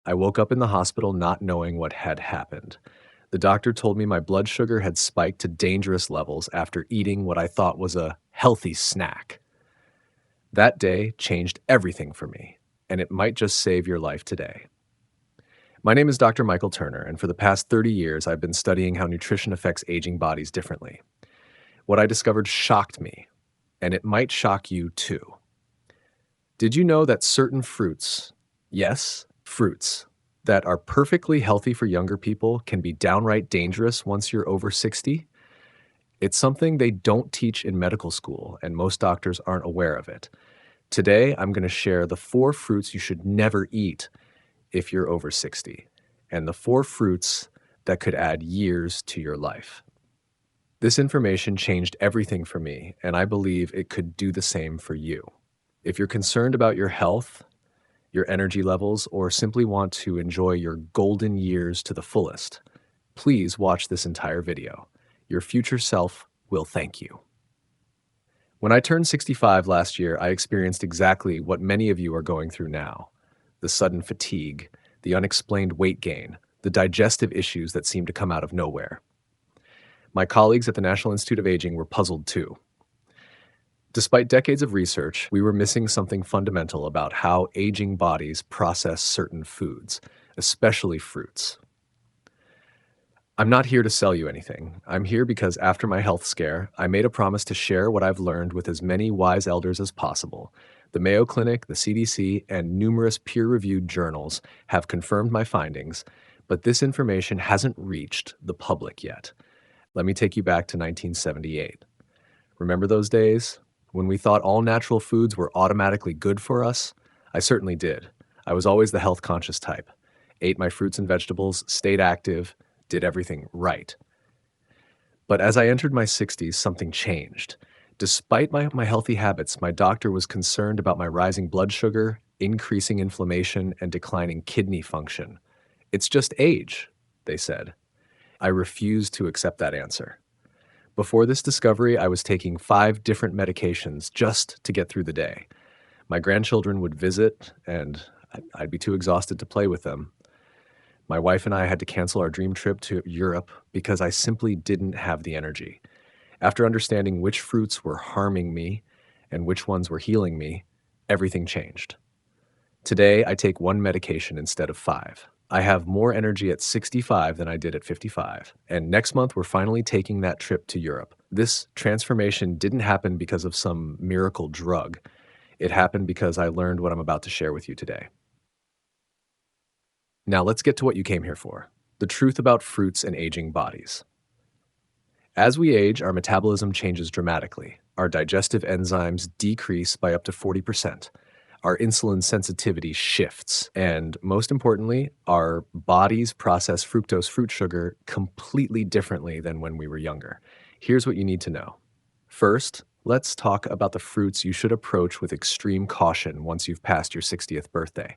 I woke up in the hospital not knowing what had happened. The doctor told me my blood sugar had spiked to dangerous levels after eating what I thought was a healthy snack. That day changed everything for me, and it might just save your life today. My name is Dr. Michael Turner, and for the past 30 years, I've been studying how nutrition affects aging bodies differently. What I discovered shocked me, and it might shock you too. Did you know that certain fruits, yes, fruits, that are perfectly healthy for younger people can be downright dangerous once you're over 60? It's something they don't teach in medical school, and most doctors aren't aware of it. Today, I'm going to share the 4 fruits you should never eat if you're over 60, and the 4 fruits that could add years to your life. This information changed everything for me, and I believe it could do the same for you. If you're concerned about your health, your energy levels, or simply want to enjoy your golden years to the fullest, please watch this entire video. Your future self will thank you. When I turned 65 last year, I experienced exactly what many of you are going through now: the sudden fatigue, the unexplained weight gain, the digestive issues that seem to come out of nowhere. My colleagues at the National Institute of Aging were puzzled too. Despite decades of research, we were missing something fundamental about how aging bodies process certain foods, especially fruits. I'm not here to sell you anything. I'm here because after my health scare, I made a promise to share what I've learned with as many wise elders as possible. The Mayo Clinic, the CDC, and numerous peer-reviewed journals have confirmed my findings, but this information hasn't reached the public yet. Let me take you back to 1978. Remember those days? When we thought all natural foods were automatically good for us? I certainly did. I was always the health-conscious type. Ate my fruits and vegetables, stayed active, did everything right. But as I entered my 60s, something changed. Despite my healthy habits, my doctor was concerned about my rising blood sugar, increasing inflammation, and declining kidney function. It's just age, they said. I refused to accept that answer. Before this discovery, I was taking 5 different medications just to get through the day. My grandchildren would visit, and I'd be too exhausted to play with them. My wife and I had to cancel our dream trip to Europe because I simply didn't have the energy. After understanding which fruits were harming me and which ones were healing me, everything changed. Today, I take 1 medication instead of 5. I have more energy at 65 than I did at 55, and next month we're finally taking that trip to Europe. This transformation didn't happen because of some miracle drug. It happened because I learned what I'm about to share with you today. Now let's get to what you came here for: the truth about fruits and aging bodies. As we age, our metabolism changes dramatically. Our digestive enzymes decrease by up to 40%. Our insulin sensitivity shifts, and most importantly, our bodies process fructose fruit sugar completely differently than when we were younger. Here's what you need to know. First, let's talk about the fruits you should approach with extreme caution once you've passed your 60th birthday.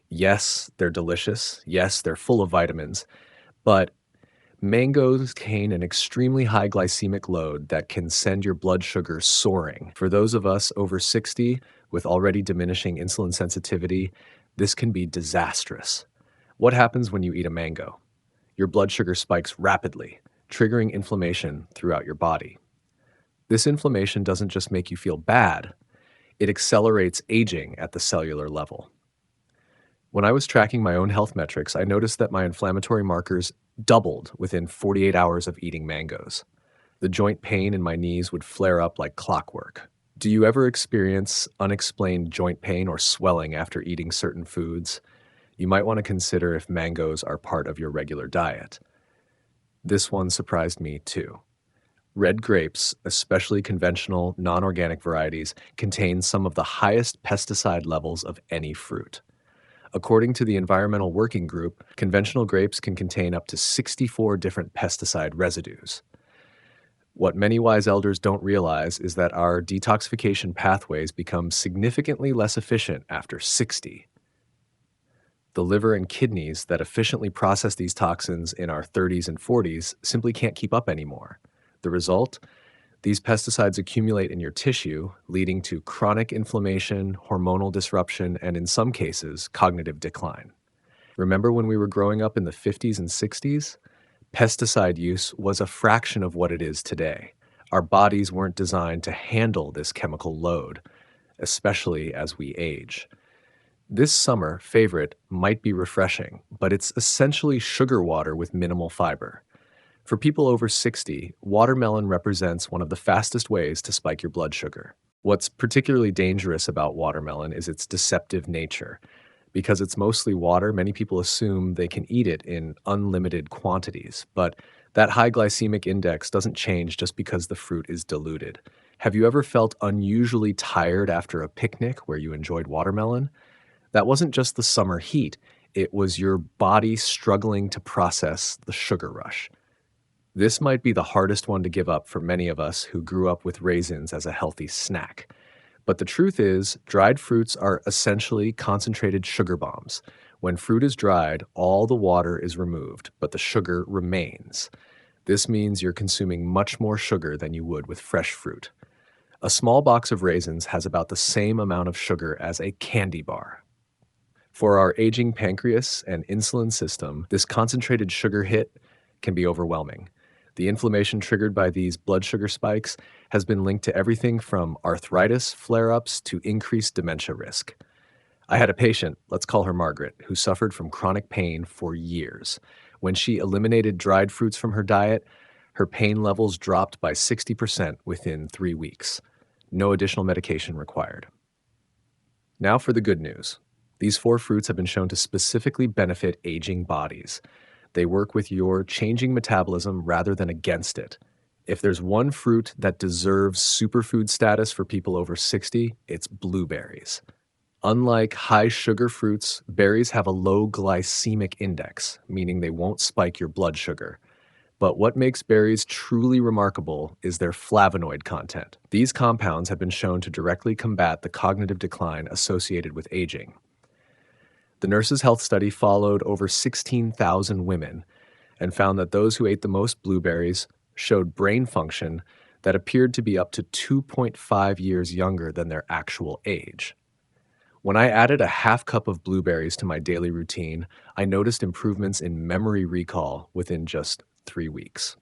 Yes, they're delicious. Yes, they're full of vitamins, but mangoes contain an extremely high glycemic load that can send your blood sugar soaring. For those of us over 60 with already diminishing insulin sensitivity, this can be disastrous. What happens when you eat a mango? Your blood sugar spikes rapidly, triggering inflammation throughout your body. This inflammation doesn't just make you feel bad, it accelerates aging at the cellular level. When I was tracking my own health metrics, I noticed that my inflammatory markers doubled within 48 hours of eating mangoes. The joint pain in my knees would flare up like clockwork. Do you ever experience unexplained joint pain or swelling after eating certain foods? You might want to consider if mangoes are part of your regular diet. This one surprised me too. Red grapes, especially conventional, non-organic varieties, contain some of the highest pesticide levels of any fruit. According to the Environmental Working Group, conventional grapes can contain up to 64 different pesticide residues. What many wise elders don't realize is that our detoxification pathways become significantly less efficient after 60. The liver and kidneys that efficiently process these toxins in our 30s and 40s simply can't keep up anymore. The result? These pesticides accumulate in your tissue, leading to chronic inflammation, hormonal disruption, and in some cases, cognitive decline. Remember when we were growing up in the 50s and 60s? Pesticide use was a fraction of what it is today. Our bodies weren't designed to handle this chemical load, especially as we age. This summer favorite might be refreshing, but it's essentially sugar water with minimal fiber. For people over 60, watermelon represents one of the fastest ways to spike your blood sugar. What's particularly dangerous about watermelon is its deceptive nature. Because it's mostly water, many people assume they can eat it in unlimited quantities, but that high glycemic index doesn't change just because the fruit is diluted. Have you ever felt unusually tired after a picnic where you enjoyed watermelon? That wasn't just the summer heat, it was your body struggling to process the sugar rush. This might be the hardest one to give up for many of us who grew up with raisins as a healthy snack. But the truth is, dried fruits are essentially concentrated sugar bombs. When fruit is dried, all the water is removed, but the sugar remains. This means you're consuming much more sugar than you would with fresh fruit. A small box of raisins has about the same amount of sugar as a candy bar. For our aging pancreas and insulin system, this concentrated sugar hit can be overwhelming. The inflammation triggered by these blood sugar spikes has been linked to everything from arthritis flare ups to increased dementia risk. I had a patient, let's call her Margaret, who suffered from chronic pain for years. When she eliminated dried fruits from her diet, her pain levels dropped by 60% within 3 weeks. No additional medication required. Now for the good news. These four fruits have been shown to specifically benefit aging bodies. They work with your changing metabolism rather than against it. If there's one fruit that deserves superfood status for people over 60, it's blueberries. Unlike high sugar fruits, berries have a low glycemic index, meaning they won't spike your blood sugar. But what makes berries truly remarkable is their flavonoid content. These compounds have been shown to directly combat the cognitive decline associated with aging. The Nurses' Health Study followed over 16,000 women and found that those who ate the most blueberries showed brain function that appeared to be up to 2.5 years younger than their actual age. When I added a half cup of blueberries to my daily routine, I noticed improvements in memory recall within just 3 weeks.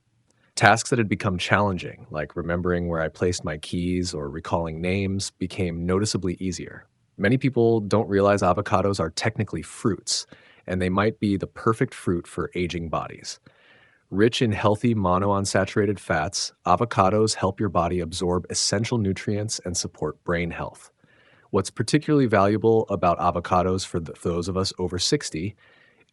Tasks that had become challenging, like remembering where I placed my keys or recalling names, became noticeably easier. Many people don't realize avocados are technically fruits, and they might be the perfect fruit for aging bodies. Rich in healthy monounsaturated fats, avocados help your body absorb essential nutrients and support brain health. What's particularly valuable about avocados for those of us over 60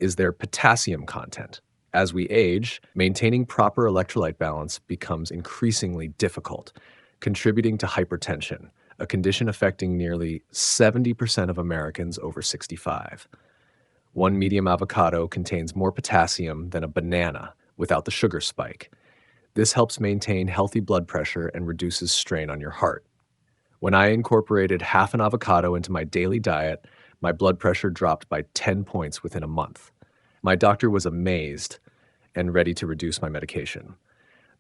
is their potassium content. As we age, maintaining proper electrolyte balance becomes increasingly difficult, contributing to hypertension, a condition affecting nearly 70% of Americans over 65. One medium avocado contains more potassium than a banana without the sugar spike. This helps maintain healthy blood pressure and reduces strain on your heart. When I incorporated half an avocado into my daily diet, my blood pressure dropped by 10 points within a month. My doctor was amazed and ready to reduce my medication.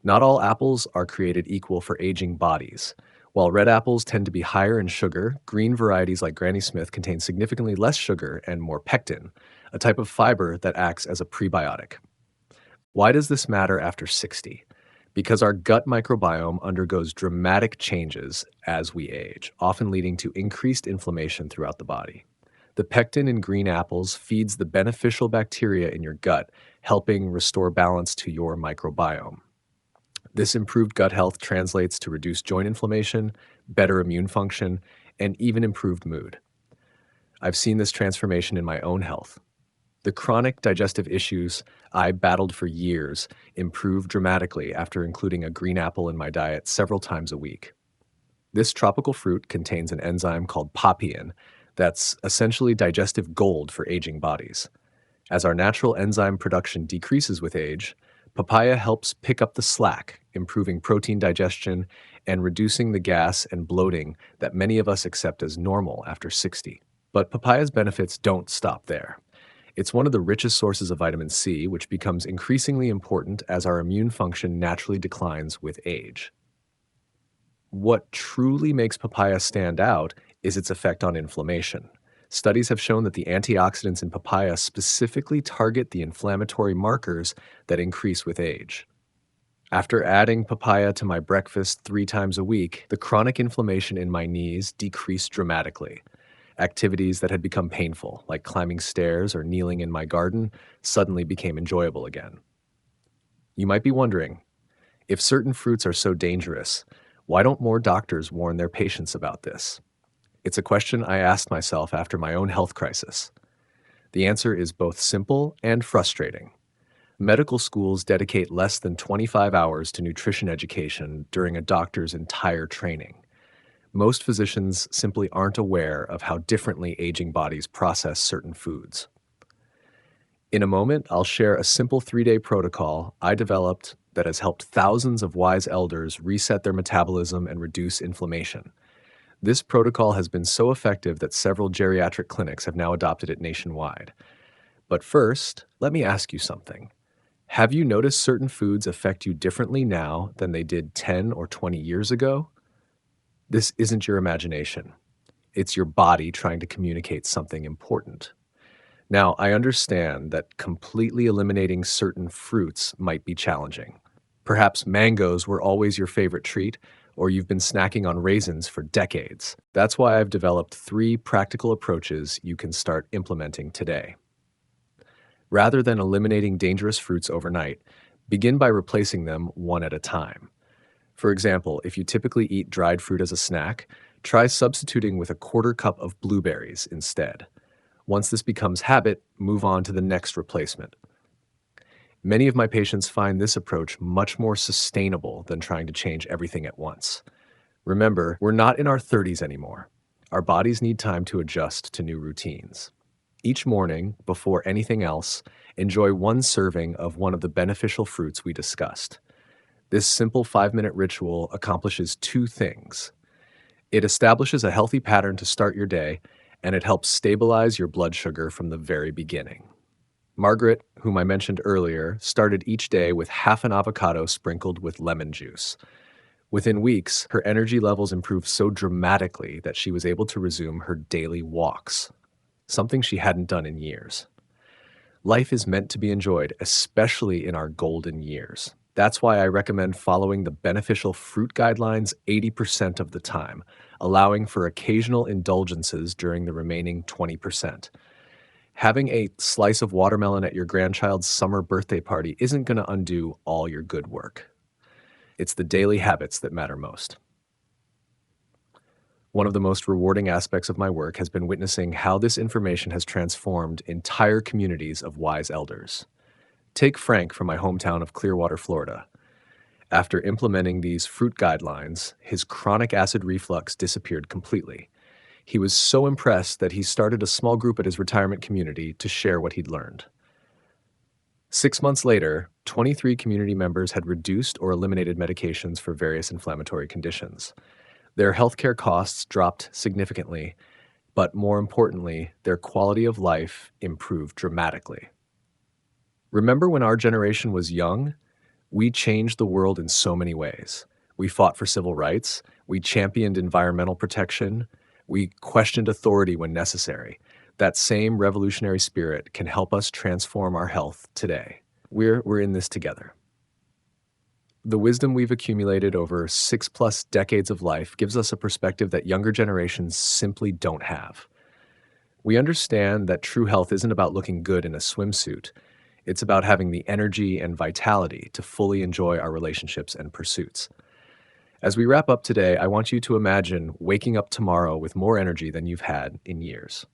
Not all apples are created equal for aging bodies. While red apples tend to be higher in sugar, green varieties like Granny Smith contain significantly less sugar and more pectin, a type of fiber that acts as a prebiotic. Why does this matter after 60? Because our gut microbiome undergoes dramatic changes as we age, often leading to increased inflammation throughout the body. The pectin in green apples feeds the beneficial bacteria in your gut, helping restore balance to your microbiome. This improved gut health translates to reduced joint inflammation, better immune function, and even improved mood. I've seen this transformation in my own health. The chronic digestive issues I battled for years improved dramatically after including a green apple in my diet several times a week. This tropical fruit contains an enzyme called papain that's essentially digestive gold for aging bodies. As our natural enzyme production decreases with age, papaya helps pick up the slack, improving protein digestion and reducing the gas and bloating that many of us accept as normal after 60. But papaya's benefits don't stop there. It's one of the richest sources of vitamin C, which becomes increasingly important as our immune function naturally declines with age. What truly makes papaya stand out is its effect on inflammation. Studies have shown that the antioxidants in papaya specifically target the inflammatory markers that increase with age. After adding papaya to my breakfast 3 times a week, the chronic inflammation in my knees decreased dramatically. Activities that had become painful, like climbing stairs or kneeling in my garden, suddenly became enjoyable again. You might be wondering, if certain fruits are so dangerous, why don't more doctors warn their patients about this? It's a question I asked myself after my own health crisis. The answer is both simple and frustrating. Medical schools dedicate less than 25 hours to nutrition education during a doctor's entire training. Most physicians simply aren't aware of how differently aging bodies process certain foods. In a moment, I'll share a simple 3-day protocol I developed that has helped thousands of wise elders reset their metabolism and reduce inflammation. This protocol has been so effective that several geriatric clinics have now adopted it nationwide. But first, let me ask you something. Have you noticed certain foods affect you differently now than they did 10 or 20 years ago? This isn't your imagination. It's your body trying to communicate something important. Now, I understand that completely eliminating certain fruits might be challenging. Perhaps mangoes were always your favorite treat, or you've been snacking on raisins for decades. That's why I've developed 3 practical approaches you can start implementing today. Rather than eliminating dangerous fruits overnight, begin by replacing them one at a time. For example, if you typically eat dried fruit as a snack, try substituting with a quarter cup of blueberries instead. Once this becomes habit, move on to the next replacement. Many of my patients find this approach much more sustainable than trying to change everything at once. Remember, we're not in our 30s anymore. Our bodies need time to adjust to new routines. Each morning, before anything else, enjoy one serving of one of the beneficial fruits we discussed. This simple 5-minute ritual accomplishes 2 things. It establishes a healthy pattern to start your day, and it helps stabilize your blood sugar from the very beginning. Margaret, whom I mentioned earlier, started each day with half an avocado sprinkled with lemon juice. Within weeks, her energy levels improved so dramatically that she was able to resume her daily walks, something she hadn't done in years. Life is meant to be enjoyed, especially in our golden years. That's why I recommend following the beneficial fruit guidelines 80% of the time, allowing for occasional indulgences during the remaining 20%. Having a slice of watermelon at your grandchild's summer birthday party isn't going to undo all your good work. It's the daily habits that matter most. One of the most rewarding aspects of my work has been witnessing how this information has transformed entire communities of wise elders. Take Frank from my hometown of Clearwater, Florida. After implementing these fruit guidelines, his chronic acid reflux disappeared completely. He was so impressed that he started a small group at his retirement community to share what he'd learned. 6 months later, 23 community members had reduced or eliminated medications for various inflammatory conditions. Their healthcare costs dropped significantly, but more importantly, their quality of life improved dramatically. Remember when our generation was young? We changed the world in so many ways. We fought for civil rights, we championed environmental protection, we questioned authority when necessary. That same revolutionary spirit can help us transform our health today. We're in this together. The wisdom we've accumulated over 6+ decades of life gives us a perspective that younger generations simply don't have. We understand that true health isn't about looking good in a swimsuit. It's about having the energy and vitality to fully enjoy our relationships and pursuits. As we wrap up today, I want you to imagine waking up tomorrow with more energy than you've had in years.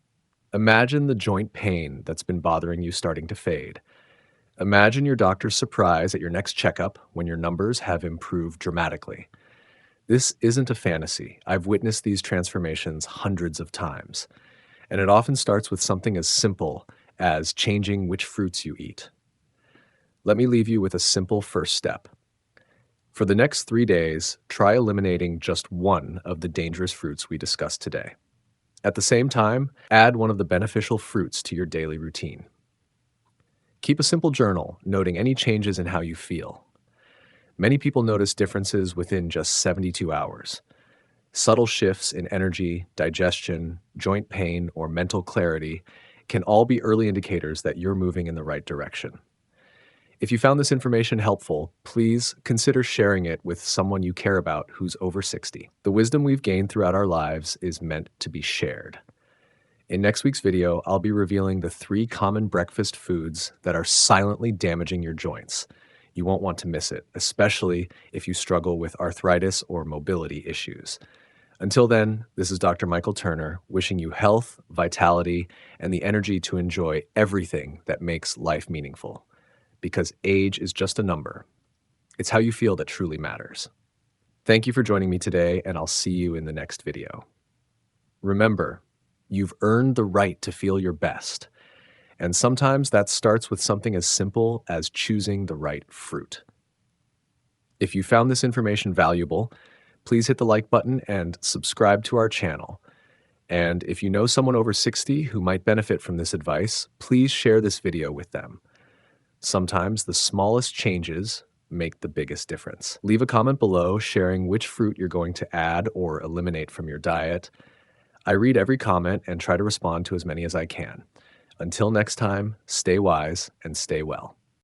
Imagine the joint pain that's been bothering you starting to fade. Imagine your doctor's surprise at your next checkup when your numbers have improved dramatically. This isn't a fantasy. I've witnessed these transformations hundreds of times. And it often starts with something as simple as changing which fruits you eat. Let me leave you with a simple first step. For the next 3 days, try eliminating just one of the dangerous fruits we discussed today. At the same time, add one of the beneficial fruits to your daily routine. Keep a simple journal, noting any changes in how you feel. Many people notice differences within just 72 hours. Subtle shifts in energy, digestion, joint pain, or mental clarity can all be early indicators that you're moving in the right direction. If you found this information helpful, please consider sharing it with someone you care about who's over 60. The wisdom we've gained throughout our lives is meant to be shared. In next week's video, I'll be revealing the 3 common breakfast foods that are silently damaging your joints. You won't want to miss it, especially if you struggle with arthritis or mobility issues. Until then, this is Dr. Michael Turner wishing you health, vitality, and the energy to enjoy everything that makes life meaningful. Because age is just a number. It's how you feel that truly matters. Thank you for joining me today, and I'll see you in the next video. Remember, you've earned the right to feel your best, and sometimes that starts with something as simple as choosing the right fruit. If you found this information valuable, please hit the like button and subscribe to our channel. And if you know someone over 60 who might benefit from this advice, please share this video with them. Sometimes the smallest changes make the biggest difference. Leave a comment below sharing which fruit you're going to add or eliminate from your diet. I read every comment and try to respond to as many as I can. Until next time, stay wise and stay well.